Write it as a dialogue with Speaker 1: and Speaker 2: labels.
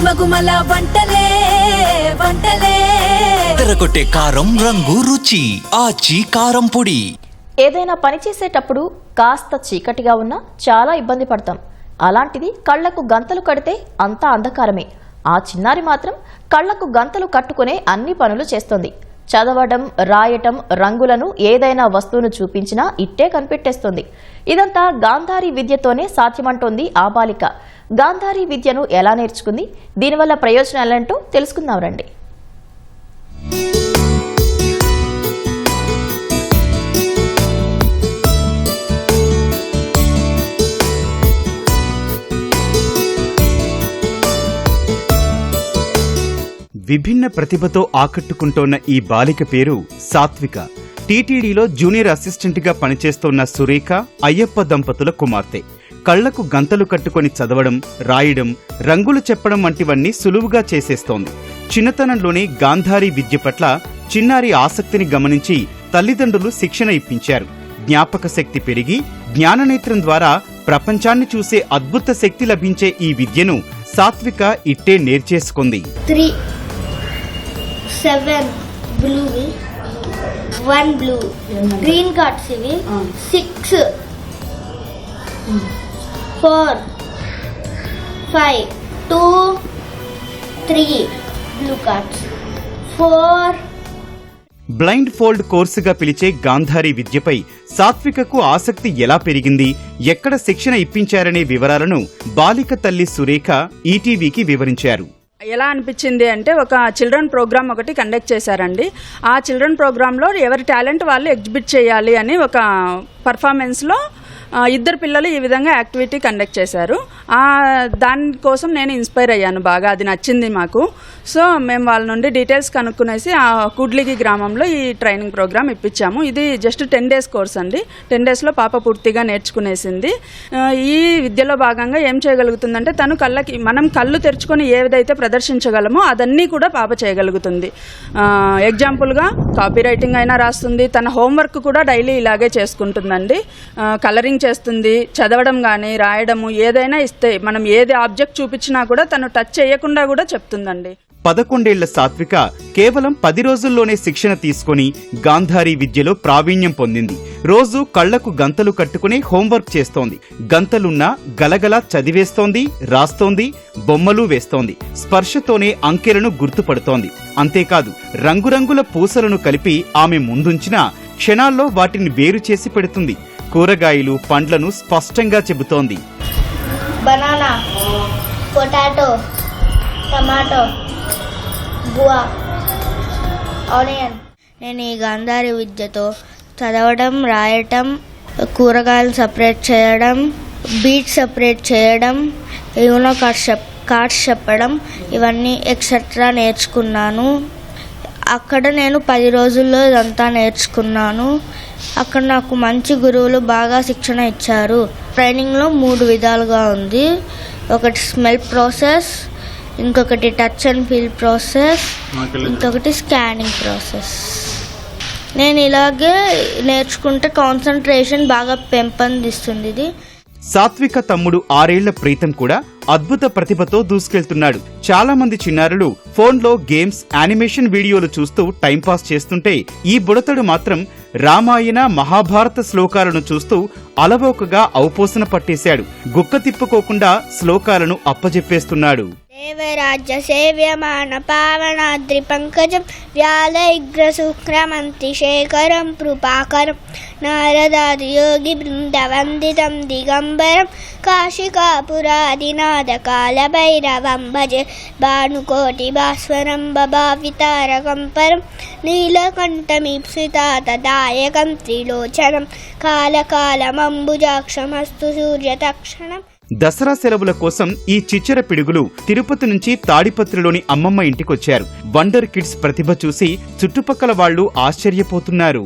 Speaker 1: గుమగుమల వంటలే వంటలే
Speaker 2: తెరకొట్టే కారం రంగు రుచి ఆచి కారం పొడి.
Speaker 3: ఏదైనా పని చేసేటప్పుడు కాస్త చీకటిగా ఉన్నా చాలా ఇబ్బంది పడతాం. అలాంటిది కళ్లకు గంతలు కడితే అంతా అంధకారమే. ఆ చిన్నారి మాత్రం కళ్లకు గంతలు కట్టుకునే అన్ని పనులు చేస్తోంది. చదవడం, రాయటం, రంగులను ఏదైనా వస్తువును చూపించినా ఇట్టే కనిపెట్టేస్తుంది. ఇదంతా గాంధారీ విద్యతోనే సాధ్యమంటోంది ఆ బాలిక. గాంధారీ విద్యను ఎలా నేర్చుకుంది, దీనివల్ల ప్రయోజనాలేంటో తెలుసుకుందాం రండి.
Speaker 4: విభిన్న ప్రతిభతో ఆకట్టుకుంటోన్న ఈ బాలిక పేరు సాత్విక. టీటీడీలో జూనియర్ అసిస్టెంట్ గా పనిచేస్తోన్న సురేఖ, అయ్యప్ప దంపతుల కుమార్తె. కళ్లకు గంతలు కట్టుకొని చదవడం, రాయడం, రంగులు చెప్పడం వంటివన్నీ సులువుగా చేసేస్తోంది. చిన్నతనంలోనే గాంధారీ విద్య పట్ల చిన్నారి ఆసక్తిని గమనించి తల్లిదండ్రులు శిక్షణ ఇప్పించారు. జ్ఞాపక శక్తి పెరిగి జ్ఞాననేత్రం ద్వారా ప్రపంచాన్ని చూసే అద్భుత శక్తి లభించే ఈ విద్యను సాత్విక ఇట్టే నేర్చేసుకుంది.
Speaker 5: 7 blue, 1 blue, green cards ivi, 6, 4, 5, 2, 3 blue cards, 4.
Speaker 4: Blind fold కోర్సుగా పిలిచే గాంధారీ విద్యపై సాత్వికకు ఆసక్తి ఎలా పెరిగింది, ఎక్కడ శిక్షణ ఇప్పించారనే వివరాలను బాలిక తల్లి సురేఖ ఈటీవీకి వివరించారు.
Speaker 6: ఎలా అనిపించింది అంటే, ఒక చిల్డ్రన్ ప్రోగ్రామ్ ఒకటి కండక్ట్ చేశారండి. ఆ చిల్డ్రన్ ప్రోగ్రాంలో ఎవరి టాలెంట్ వాళ్ళు ఎగ్జిబిట్ చేయాలి అని ఒక పర్ఫార్మెన్స్లో 2 పిల్లలు ఈ విధంగా యాక్టివిటీ కండక్ట్ చేశారు. దానికోసం నేను ఇన్స్పైర్ అయ్యాను బాగా. అది నచ్చింది మాకు. సో మేము వాళ్ళ నుండి డీటెయిల్స్ కనుక్కునేసి ఆ కుడ్లిగి గ్రామంలో ఈ ట్రైనింగ్ ప్రోగ్రామ్ ఇప్పించాము. ఇది జస్ట్ 10 days కోర్స్ అండి. 10 daysలో పాప పూర్తిగా నేర్చుకునేసింది. ఈ విద్యలో భాగంగా ఏం చేయగలుగుతుందంటే, తను మనం కళ్ళు తెరుచుకొని ఏదైతే ప్రదర్శించగలమో అదన్నీ కూడా పాప చేయగలుగుతుంది. ఎగ్జాంపుల్గా కాపీ రైటింగ్ అయినా రాస్తుంది. తన హోంవర్క్ కూడా డైలీ ఇలాగే చేసుకుంటుందండి. కలరింగ్ చేస్తుంది, చదవడం కానీ రాయడము ఏదైనా ఇస్తే మనం ఏది ఆబ్జెక్ట్ చూపించినా కూడా తను టచ్ చేయకుండా కూడా చెప్తుందండి.
Speaker 4: 11 ఏళ్ల సాత్విక కేవలం 10 రోజుల్లోనే శిక్షణ తీసుకుని గాంధారీ విద్యలో ప్రావీణ్యం పొందింది. రోజు కళ్లకు గంతలు కట్టుకుని హోంవర్క్ చేస్తోంది. గంతలున్నా గలగలా చదివేస్తోంది, రాస్తోంది, బొమ్మలు వేస్తోంది. స్పర్శతోనే అంకెలను గుర్తుపడుతోంది. అంతేకాదు, రంగురంగుల పూసలను కలిపి ఆమె ముందుంచిన క్షణాల్లో వాటిని వేరు చేసి పెడుతుంది. కూరగాయలు, పండ్లను స్పష్టంగా చెబుతోంది.
Speaker 5: Banana, potato, tomato, guava, onion. నేను ఈ గాంధారీ విద్యతో చదవడం, రాయటం, కూరగాయలు సపరేట్ చేయడం, బీట్ సపరేట్ చేయడం, యూనో కార్డ్స్ చెప్పడం, ఇవన్నీ ఎక్సెట్రా నేర్చుకున్నాను. అక్కడ నేను 10 రోజుల్లో ఇదంతా నేర్చుకున్నాను. అక్కడ నాకు మంచి గురువులు బాగా శిక్షణ ఇచ్చారు. ట్రైనింగ్లో 3 విధాలుగా ఉంది. ఒకటి స్మెల్ ప్రాసెస్, ఇంకొకటి టచ్ అండ్ ఫీల్ ప్రాసెస్, ఇంకొకటి స్కానింగ్ ప్రాసెస్. నేను ఇలాగే నేర్చుకుంటే కాన్సన్ట్రేషన్ బాగా పెంపొందిస్తుంది. ఇది
Speaker 4: సాత్విక తమ్ముడు 6 ఏళ్ల ప్రీతం కూడా అద్భుత ప్రతిభతో దూసుకెళ్తున్నాడు. చాలా మంది చిన్నారులు ఫోన్లో గేమ్స్, యానిమేషన్ వీడియోలు చూస్తూ టైంపాస్ చేస్తుంటే ఈ బుడతడు మాత్రం రామాయణ, మహాభారత శ్లోకాలను చూస్తూ అలవోకగా ఔపోసన పట్టేశాడు. గుక్క తిప్పుకోకుండా శ్లోకాలను అప్పజెప్పేస్తున్నాడు.
Speaker 5: దేవరాజ్య సేవ్యమాన పావనాద్రి పంకజం వ్యాలైగ్రశుక్రమంతి శేఖరం కృపాకరం నారదాది యోగి బృంద వందితం దిగంబరం కాశికాపురాదినాథ కాల భైరవం భజే భానుకోటి భాస్వరం బభావితారకం పరం నీలకంఠమీప్సితాతదాయకం త్రిలోచనం కాలకాలమంబుజాక్షమస్తు సూర్యతక్షణం.
Speaker 4: దసరా సెలవుల కోసం ఈ చిచ్చర పిడుగులు తిరుపతి నుంచి తాడిపత్రిలోని అమ్మమ్మ ఇంటికొచ్చారు. వండర్ కిడ్స్ ప్రతిభ చూసి చుట్టుపక్కల వాళ్లు ఆశ్చర్యపోతున్నారు.